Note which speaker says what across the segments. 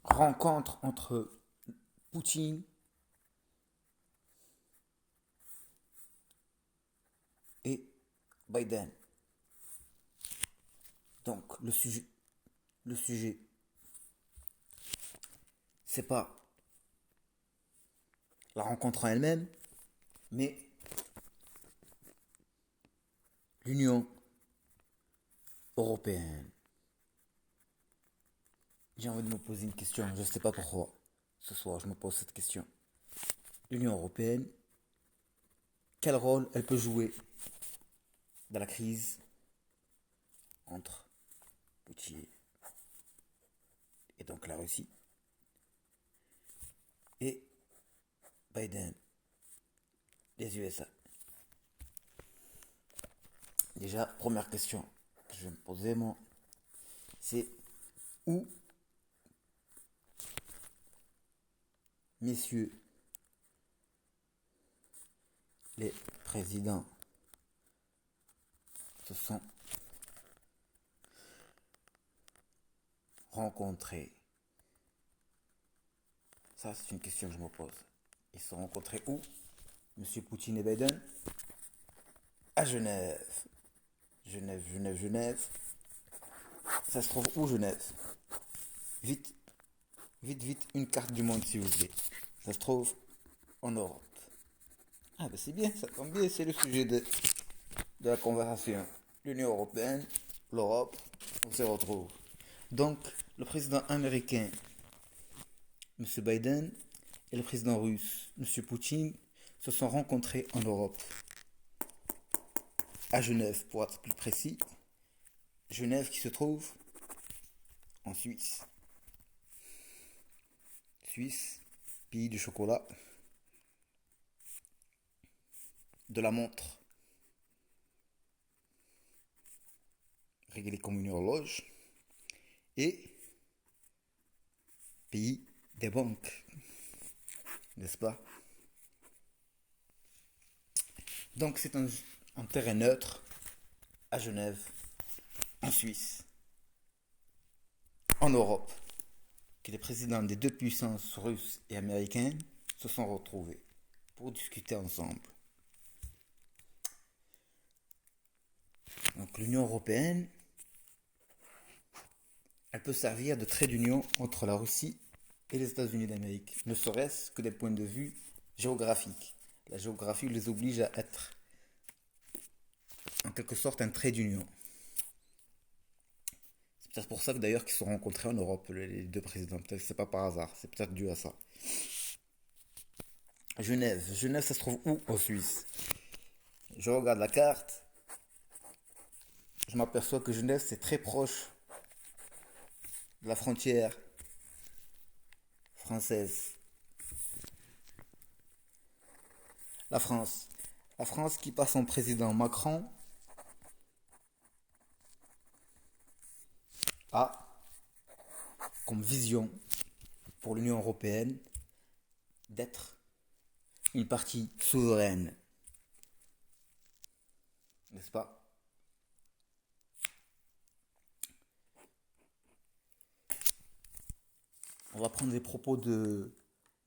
Speaker 1: rencontre entre Poutine et Biden. Donc le sujet, c'est pas la rencontre en elle-même, mais l'Union européenne. J'ai envie de me poser une question, je ne sais pas pourquoi. Ce soir, je me pose cette question. L'Union européenne, quel rôle elle peut jouer dans la crise entre Poutine et donc la Russie et Biden, les USA. Déjà, première question que je vais me poser, moi, c'est où, messieurs, les présidents se sont rencontrés? Ça, c'est une question que je me pose. Ils se sont rencontrés où, monsieur Poutine et Biden? À Genève. Genève, Genève, Genève. Ça se trouve où, Genève? Vite, vite, vite, une carte du monde, s'il vous plaît. Ça se trouve en Europe. Ah, ben c'est bien, ça tombe bien, c'est le sujet de la conversation. L'Union européenne, l'Europe, on se retrouve. Donc, le président américain, M. Biden, et le président russe, M. Poutine, se sont rencontrés en Europe, à Genève, pour être plus précis. Genève qui se trouve en Suisse. Suisse, pays du chocolat, de la montre, réglé comme une horloge, et pays des banques, n'est-ce pas? Donc c'est un terrain neutre à Genève, en Suisse, en Europe, que les présidents des deux puissances russes et américaines se sont retrouvés pour discuter ensemble. Donc l'Union européenne, elle peut servir de trait d'union entre la Russie et les États-Unis d'Amérique, ne serait-ce que des points de vue géographiques. La géographie les oblige à être en quelque sorte un trait d'union. C'est peut-être pour ça que d'ailleurs qu'ils se sont rencontrés en Europe, les deux présidents. Peut-être que c'est pas par hasard, c'est peut-être dû à ça. Genève. Genève, ça se trouve où en Suisse? Je regarde la carte, je m'aperçois que Genève, c'est très proche de la frontière française. La France. La France qui par son président Macron a comme vision pour l'Union européenne d'être une partie souveraine, n'est-ce pas? On va prendre les propos de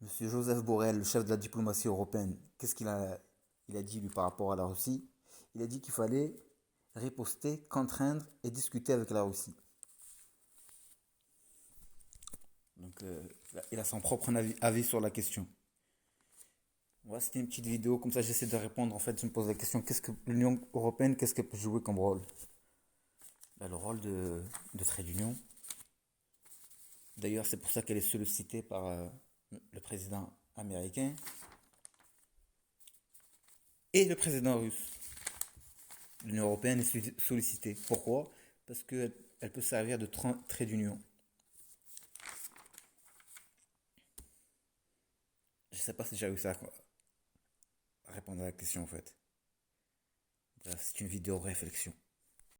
Speaker 1: Monsieur Joseph Borrell, le chef de la diplomatie européenne. Qu'est-ce qu'il a dit lui par rapport à la Russie? Il a dit qu'il fallait riposter, contraindre et discuter avec la Russie. Donc il a son propre avis sur la question. Voilà, c'était une petite vidéo, comme ça j'essaie de répondre. En fait, je me pose la question, qu'est-ce que l'Union européenne, qu'est-ce qu'elle peut jouer comme rôle? Ben, le rôle de trait d'union. D'ailleurs, c'est pour ça qu'elle est sollicitée par le président américain et le président russe. L'Union européenne est sollicitée. Pourquoi? Parce qu'elle peut servir de trait d'union. Je ne sais pas si j'ai réussi à répondre à la question en fait. Bref, c'est une vidéo réflexion.